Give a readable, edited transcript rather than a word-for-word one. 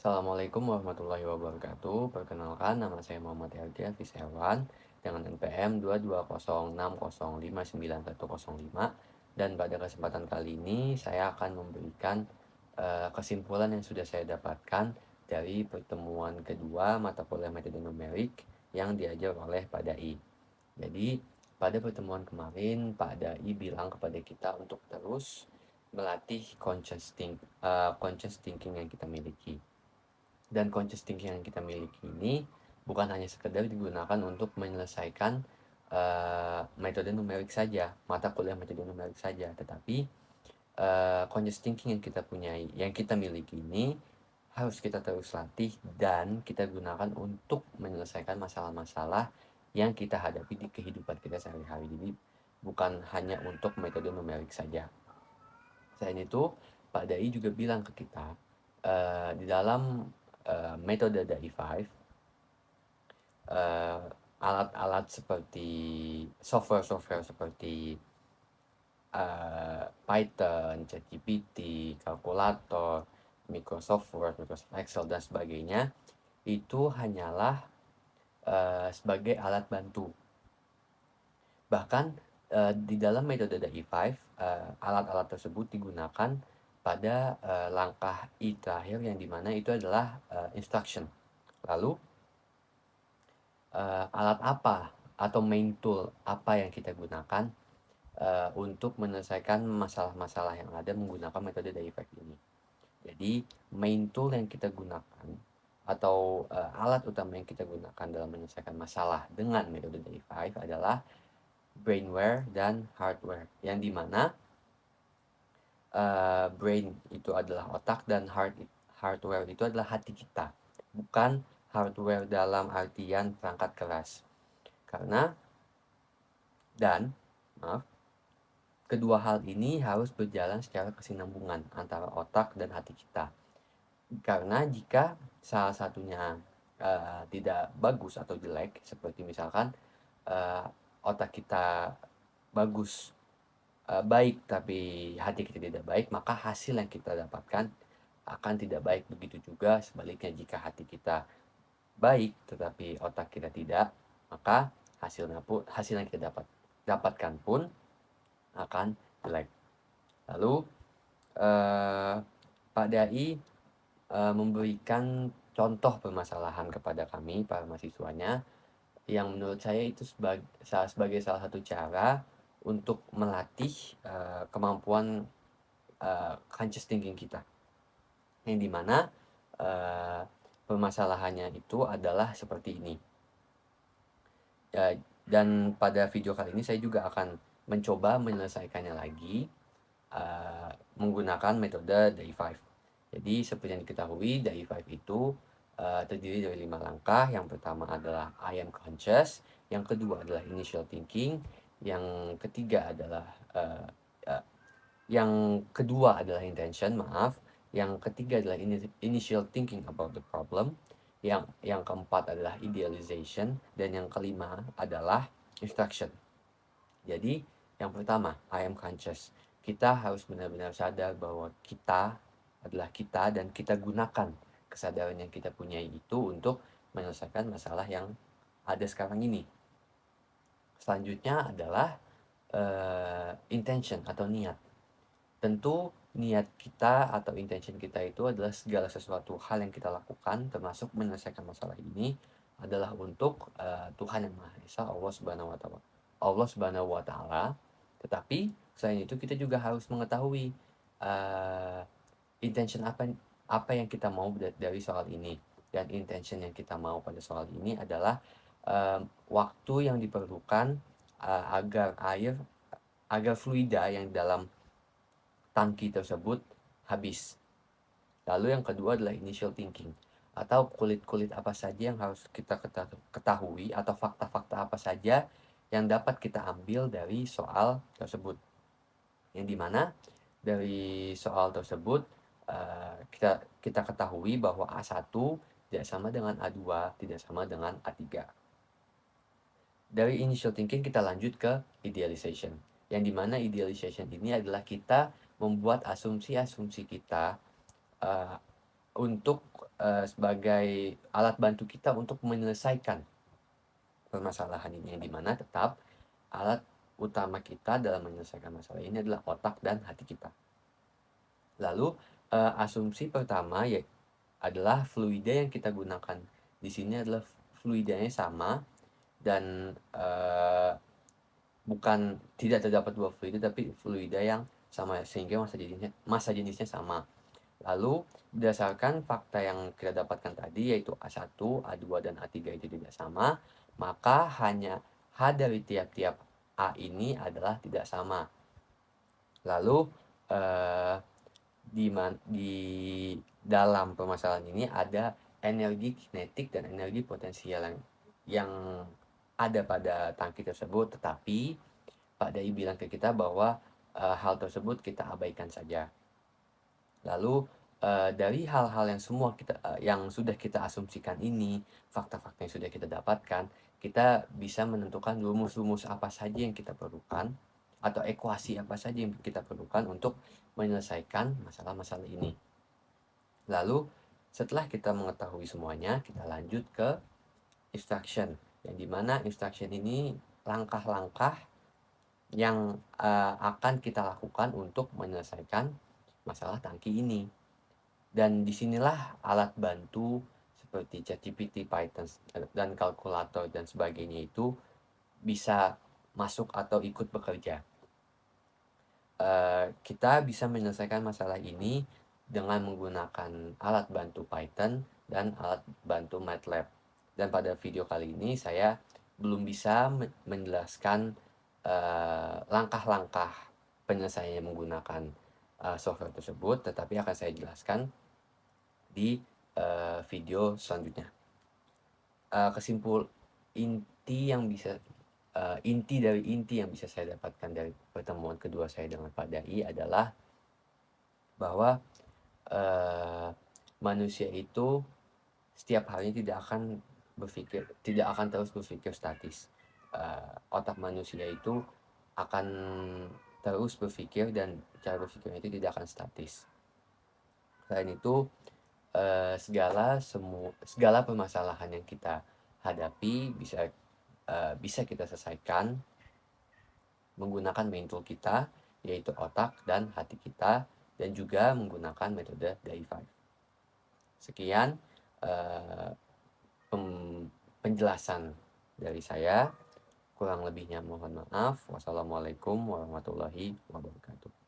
Assalamualaikum warahmatullahi wabarakatuh. Perkenalkan, nama saya Muhammad Heldi Hafiz Hewan dengan NPM 22060591105. Dan pada kesempatan kali ini saya akan memberikan kesimpulan yang sudah saya dapatkan dari pertemuan kedua mata kuliah metode numerik yang diajar oleh Pak Dai. Jadi pada pertemuan kemarin Pak Dai bilang kepada kita untuk terus melatih conscious thinking yang kita miliki. Dan conscious thinking yang kita miliki ini bukan hanya sekedar digunakan untuk menyelesaikan metode numerik saja, mata kuliah metode numerik saja, tetapi conscious thinking yang kita punyai, yang kita miliki ini harus kita terus latih dan kita gunakan untuk menyelesaikan masalah-masalah yang kita hadapi di kehidupan kita sehari-hari. Jadi bukan hanya untuk metode numerik saja. Selain itu, Pak Dai juga bilang ke kita di dalam metode Dai 5, uh, alat-alat seperti software-software seperti Python, ChatGPT, kalkulator, Microsoft Word, Microsoft Excel, dan sebagainya, itu hanyalah sebagai alat bantu. Bahkan di dalam metode Dai 5, alat-alat tersebut digunakan pada langkah I terakhir, yang dimana itu adalah instruction. Lalu alat apa atau main tool apa yang kita gunakan untuk menyelesaikan masalah-masalah yang ada menggunakan metode Dai 5 ini. Jadi main tool yang kita gunakan atau alat utama yang kita gunakan dalam menyelesaikan masalah dengan metode Dai 5 adalah brainware dan hardware, yang dimana brain itu adalah otak dan hardware itu adalah hati kita, bukan hardware dalam artian perangkat keras. Karena dan maaf, kedua hal ini harus berjalan secara kesinambungan antara otak dan hati kita. Karena jika salah satunya tidak bagus atau jelek, seperti misalkan otak kita bagus, baik, tapi hati kita tidak baik, maka hasil yang kita dapatkan akan tidak baik. Begitu juga sebaliknya, jika hati kita baik tetapi otak kita tidak, maka hasil yang kita dapatkan pun akan jelek. Lalu Pak Dai memberikan contoh permasalahan kepada kami, para mahasiswanya, yang menurut saya itu sebagai salah satu cara untuk melatih kemampuan conscious thinking kita, yang dimana permasalahannya itu adalah seperti ini. Dan pada video kali ini saya juga akan mencoba menyelesaikannya lagi menggunakan metode Dai 5. Jadi seperti yang diketahui, Dai 5 itu terdiri dari 5 langkah. Yang pertama adalah I am conscious, yang kedua adalah initial thinking, yang ketiga adalah yang kedua adalah intention, yang ketiga adalah initial thinking about the problem, yang keempat adalah idealization, dan yang kelima adalah instruction. Jadi yang pertama, I am conscious. Kita harus benar-benar sadar bahwa kita adalah kita, dan kita gunakan kesadaran yang kita punyai itu untuk menyelesaikan masalah yang ada sekarang ini. Selanjutnya adalah intention atau niat. Tentu niat kita atau intention kita itu adalah segala sesuatu hal yang kita lakukan, termasuk menyelesaikan masalah ini, adalah untuk Tuhan Yang Maha Esa, Allah Subhanahu wa Ta'ala. Tetapi selain itu kita juga harus mengetahui intention apa yang kita mau dari soal ini. Dan intention yang kita mau pada soal ini adalah waktu yang diperlukan agar fluida yang dalam tangki tersebut habis. Lalu yang kedua adalah initial thinking, atau kulit-kulit apa saja yang harus kita ketahui, atau fakta-fakta apa saja yang dapat kita ambil dari soal tersebut. Yang dimana dari soal tersebut kita ketahui bahwa A1 tidak sama dengan A2, tidak sama dengan A3. Dari initial thinking kita lanjut ke idealization, yang dimana idealization ini adalah kita membuat asumsi-asumsi kita untuk sebagai alat bantu kita untuk menyelesaikan permasalahan ini, yang dimana tetap alat utama kita dalam menyelesaikan masalah ini adalah otak dan hati kita. Lalu, asumsi pertama adalah fluida yang kita gunakan di sini adalah fluidanya sama dan, bukan tidak terdapat 2 fluida, tapi fluida yang sama, sehingga massa jenisnya sama. Lalu berdasarkan fakta yang kita dapatkan tadi, yaitu A1, A2, dan A3 itu tidak sama, maka hanya H dari tiap-tiap A ini adalah tidak sama. Lalu, eee, di dalam permasalahan ini ada energi kinetik dan energi potensial yang ada pada tangki tersebut, tetapi Pak Dai bilang ke kita bahwa, hal tersebut kita abaikan saja. Lalu, dari hal-hal yang sudah kita asumsikan ini, fakta-fakta yang sudah kita dapatkan, kita bisa menentukan rumus-rumus apa saja yang kita perlukan, atau ekuasi apa saja yang kita perlukan untuk menyelesaikan masalah-masalah ini. Lalu, setelah kita mengetahui semuanya, kita lanjut ke instruction, yang dimana instruction ini langkah-langkah yang, akan kita lakukan untuk menyelesaikan masalah tangki ini. Dan disinilah alat bantu seperti ChatGPT, Python, dan kalkulator dan sebagainya itu bisa masuk atau ikut bekerja. Kita bisa menyelesaikan masalah ini dengan menggunakan alat bantu Python dan alat bantu MATLAB. Dan pada video kali ini saya belum bisa menjelaskan, langkah-langkah penyelesaiannya menggunakan, software tersebut, tetapi akan saya jelaskan di, video selanjutnya. Kesimpul inti yang bisa inti yang bisa saya dapatkan dari pertemuan kedua saya dengan Pak Dai adalah bahwa, eee, manusia itu setiap harinya tidak akan terus berpikir statis. Otak manusia itu akan terus berpikir dan cara berpikirnya itu tidak akan statis. Selain itu, segala permasalahan yang kita hadapi bisa kita selesaikan menggunakan main tool kita, yaitu otak dan hati kita, dan juga menggunakan metode DAI5. Sekian, eee, pem penjelasan dari saya, kurang lebihnya mohon maaf. Wassalamualaikum warahmatullahi wabarakatuh.